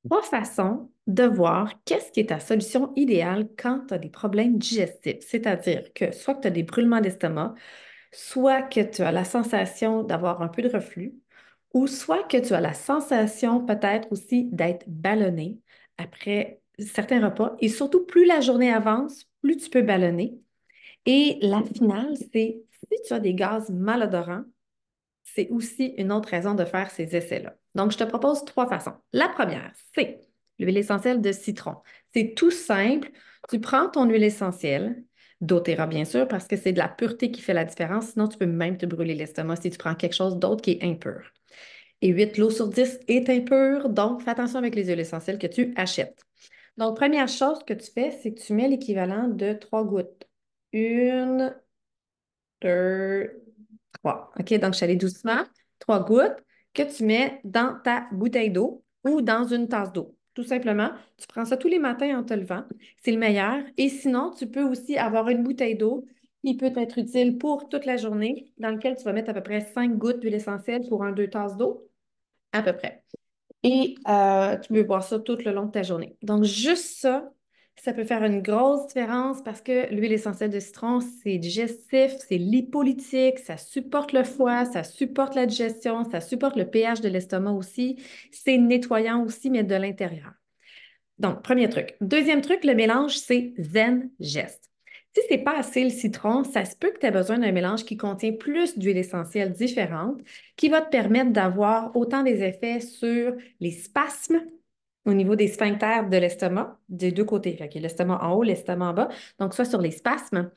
Trois façons de voir qu'est-ce qui est ta solution idéale quand tu as des problèmes digestifs. C'est-à-dire que soit que tu as des brûlements d'estomac, soit que tu as la sensation d'avoir un peu de reflux, ou soit que tu as la sensation peut-être aussi d'être ballonné après certains repas. Et surtout, plus la journée avance, plus tu peux ballonner. Et la finale, c'est si tu as des gaz malodorants, c'est aussi une autre raison de faire ces essais-là. Donc, je te propose trois façons. La première, c'est l'huile essentielle de citron. C'est tout simple. Tu prends ton huile essentielle, doTERRA bien sûr, parce que c'est de la pureté qui fait la différence. Sinon, tu peux même te brûler l'estomac si tu prends quelque chose d'autre qui est impur. Et 8 lots sur 10 est impur, donc fais attention avec les huiles essentielles que tu achètes. Donc, première chose que tu fais, c'est que tu mets l'équivalent de 3 gouttes. Une, deux, trois. OK, donc je suis allée doucement. 3 gouttes que tu mets dans ta bouteille d'eau ou dans une tasse d'eau. Tout simplement, tu prends ça tous les matins en te levant. C'est le meilleur. Et sinon, tu peux aussi avoir une bouteille d'eau qui peut être utile pour toute la journée, dans laquelle tu vas mettre à peu près 5 gouttes d'huile essentielle pour 2 tasses d'eau, à peu près. Et tu peux boire ça tout le long de ta journée. Donc, juste ça, ça peut faire une grosse différence parce que l'huile essentielle de citron, c'est digestif, c'est lipolytique, ça supporte le foie, ça supporte la digestion, ça supporte le pH de l'estomac aussi. C'est nettoyant aussi, mais de l'intérieur. Donc, premier truc. Deuxième truc, le mélange, c'est Zen Gest. Si ce n'est pas assez le citron, ça se peut que tu aies besoin d'un mélange qui contient plus d'huiles essentielles différentes, qui va te permettre d'avoir autant des effets sur les spasmes au niveau des sphincters de l'estomac, des deux côtés. Fait que l'estomac en haut, l'estomac en bas. Donc, soit sur les spasmes,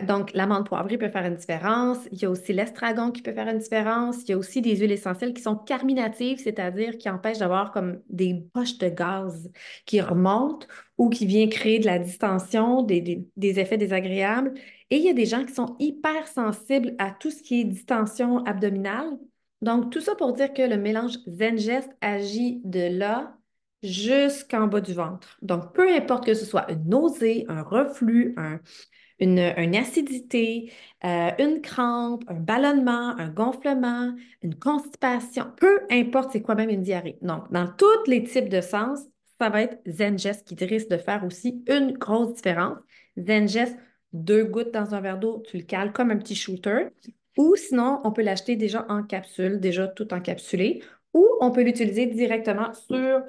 donc, l'amande poivrée peut faire une différence. Il y a aussi l'estragon qui peut faire une différence. Il y a aussi des huiles essentielles qui sont carminatives, c'est-à-dire qui empêchent d'avoir comme des poches de gaz qui remontent ou qui viennent créer de la distension, des effets désagréables. Et il y a des gens qui sont hyper sensibles à tout ce qui est distension abdominale. Donc, tout ça pour dire que le mélange Zengest agit de là jusqu'en bas du ventre. Donc, peu importe que ce soit une nausée, un reflux, une acidité, une crampe, un ballonnement, un gonflement, une constipation, peu importe c'est quoi même une diarrhée. Donc, dans tous les types de sens, ça va être Zengest qui risque de faire aussi une grosse différence. Zengest, 2 gouttes dans un verre d'eau, tu le cales comme un petit shooter. Ou sinon, on peut l'acheter déjà en capsule, déjà tout encapsulé, ou on peut l'utiliser directement sur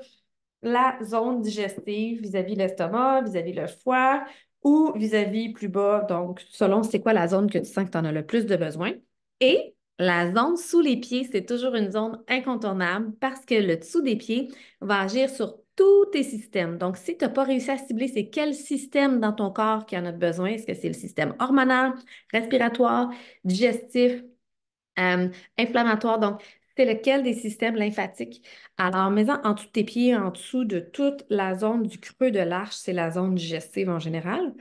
la zone digestive vis-à-vis l'estomac, vis-à-vis le foie ou vis-à-vis plus bas, donc selon c'est quoi la zone que tu sens que tu en as le plus de besoin. Et la zone sous les pieds, c'est toujours une zone incontournable parce que le dessous des pieds va agir sur tous tes systèmes. Donc, si tu n'as pas réussi à cibler c'est quel système dans ton corps qui en a besoin, est-ce que c'est le système hormonal, respiratoire, digestif, euh, inflammatoire. Donc, c'est lequel des systèmes lymphatiques? Alors, mets-en en dessous de tes pieds, en dessous de toute la zone du creux de l'arche, c'est la zone digestive en général.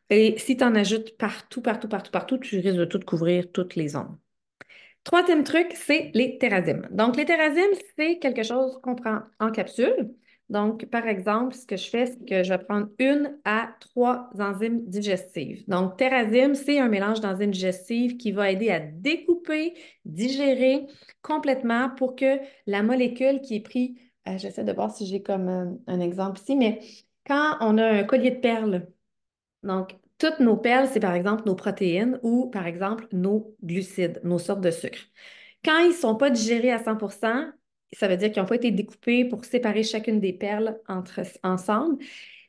Et si tu en ajoutes partout, partout, partout, partout, tu risques de tout couvrir toutes les zones. Troisième truc, c'est les thérasimes. Donc, les thérasimes, c'est quelque chose qu'on prend en capsule. Donc, par exemple, ce que je fais, c'est que je vais prendre 1 à 3 enzymes digestives. Donc, thérasime, c'est un mélange d'enzymes digestives qui va aider à découper, digérer complètement pour que la molécule qui est prise, j'essaie de voir si j'ai comme un exemple ici, mais quand on a un collier de perles, donc, toutes nos perles, c'est par exemple nos protéines ou par exemple nos glucides, nos sortes de sucre. Quand ils ne sont pas digérés à 100%, ça veut dire qu'ils n'ont pas été découpés pour séparer chacune des perles ensemble.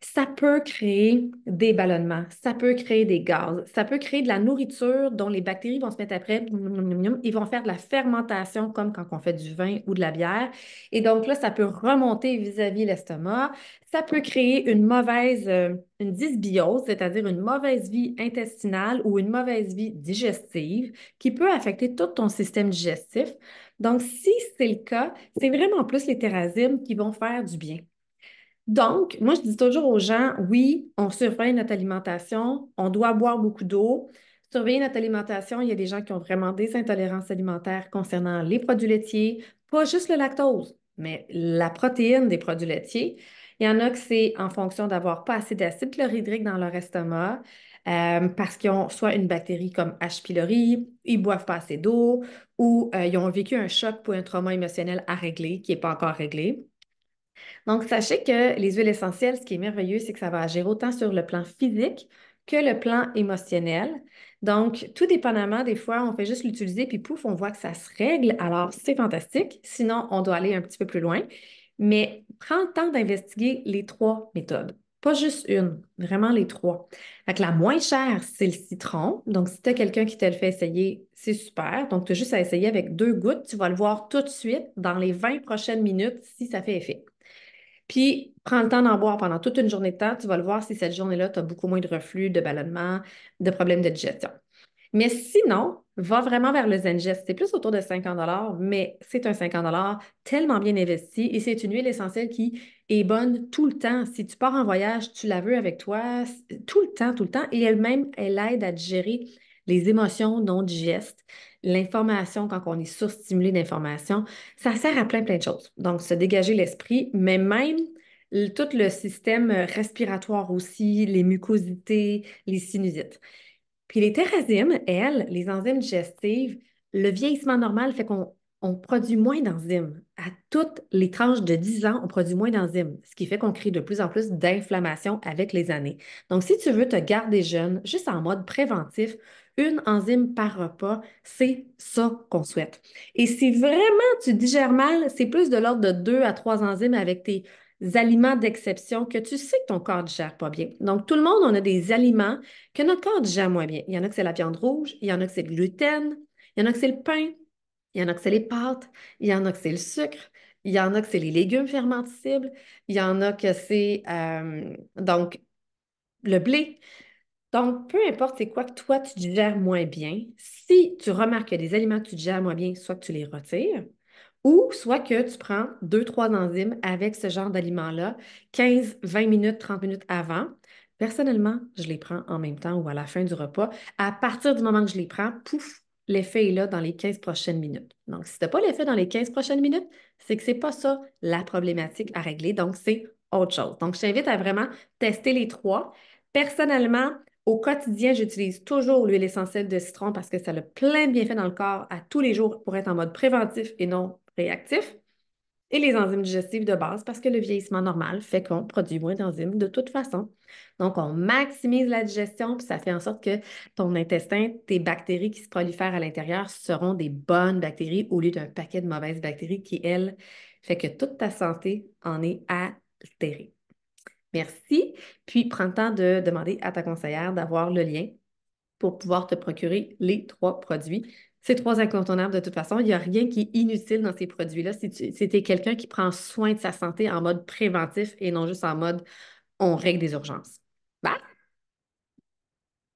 Ça peut créer des ballonnements, ça peut créer des gaz, ça peut créer de la nourriture dont les bactéries vont se mettre après, ils vont faire de la fermentation comme quand on fait du vin ou de la bière. Et donc là, ça peut remonter vis-à-vis l'estomac. Ça peut créer une dysbiose, c'est-à-dire une mauvaise vie intestinale ou une mauvaise vie digestive qui peut affecter tout ton système digestif. Donc, si c'est le cas, c'est vraiment plus les thérasimes qui vont faire du bien. Donc, moi, je dis toujours aux gens, oui, on surveille notre alimentation, on doit boire beaucoup d'eau. Surveiller notre alimentation, il y a des gens qui ont vraiment des intolérances alimentaires concernant les produits laitiers, pas juste le lactose, mais la protéine des produits laitiers. Il y en a que c'est en fonction d'avoir pas assez d'acide chlorhydrique dans leur estomac, parce qu'ils ont soit une bactérie comme H. pylori, ils boivent pas assez d'eau, ou ils ont vécu un choc ou un trauma émotionnel à régler qui n'est pas encore réglé. Donc, sachez que les huiles essentielles, ce qui est merveilleux, c'est que ça va agir autant sur le plan physique que le plan émotionnel. Donc, tout dépendamment, des fois, on fait juste l'utiliser, puis pouf, on voit que ça se règle. Alors, c'est fantastique. Sinon, on doit aller un petit peu plus loin. Mais prends le temps d'investiguer les trois méthodes. Pas juste une, vraiment les trois. Fait que la moins chère, c'est le citron. Donc, si tu as quelqu'un qui te le fait essayer, c'est super. Donc, tu as juste à essayer avec 2 gouttes. Tu vas le voir tout de suite dans les 20 prochaines minutes si ça fait effet. Puis, prends le temps d'en boire pendant toute une journée de temps. Tu vas le voir si cette journée-là, tu as beaucoup moins de reflux, de ballonnement, de problèmes de digestion. Mais sinon, va vraiment vers le Zengest. C'est plus autour de 50 mais c'est un 50 tellement bien investi et c'est une huile essentielle qui est bonne tout le temps. Si tu pars en voyage, tu la veux avec toi tout le temps, tout le temps. Et elle-même, elle aide à digérer les émotions non digestes, l'information quand on est surstimulé d'informations. Ça sert à plein, plein de choses. Donc, se dégager l'esprit, mais même tout le système respiratoire aussi, les mucosités, les sinusites. Puis les thérasimes, elles, les enzymes digestives, le vieillissement normal fait qu'on produit moins d'enzymes. À toutes les tranches de 10 ans, on produit moins d'enzymes, ce qui fait qu'on crée de plus en plus d'inflammation avec les années. Donc, si tu veux te garder jeune, juste en mode préventif, une enzyme par repas, c'est ça qu'on souhaite. Et si vraiment tu digères mal, c'est plus de l'ordre de 2 à 3 enzymes avec tes aliments d'exception que tu sais que ton corps ne digère pas bien. Donc, tout le monde, on a des aliments que notre corps digère moins bien. Il y en a que c'est la viande rouge, il y en a que c'est le gluten, il y en a que c'est le pain, il y en a que c'est les pâtes, il y en a que c'est le sucre, il y en a que c'est les légumes fermentescibles, il y en a que c'est donc le blé. Donc, peu importe c'est quoi que toi tu digères moins bien, si tu remarques qu'il y a des aliments que tu digères moins bien, soit que tu les retires, ou soit que tu prends 2, 3 enzymes avec ce genre d'aliment-là, 15, 20 minutes, 30 minutes avant. Personnellement, je les prends en même temps ou à la fin du repas. À partir du moment que je les prends, pouf, l'effet est là dans les 15 prochaines minutes. Donc, si tu n'as pas l'effet dans les 15 prochaines minutes, c'est que ce n'est pas ça la problématique à régler. Donc, c'est autre chose. Donc, je t'invite à vraiment tester les trois. Personnellement, au quotidien, j'utilise toujours l'huile essentielle de citron parce que ça a plein de bienfaits dans le corps à tous les jours pour être en mode préventif et non réactif. Et les enzymes digestives de base parce que le vieillissement normal fait qu'on produit moins d'enzymes de toute façon. Donc, on maximise la digestion, puis ça fait en sorte que ton intestin, tes bactéries qui se prolifèrent à l'intérieur seront des bonnes bactéries au lieu d'un paquet de mauvaises bactéries qui, elles, fait que toute ta santé en est altérée. Merci. Puis, prends le temps de demander à ta conseillère d'avoir le lien pour pouvoir te procurer les trois produits. C'est trois incontournables de toute façon. Il n'y a rien qui est inutile dans ces produits-là si tu es quelqu'un qui prend soin de sa santé en mode préventif et non juste en mode on règle des urgences.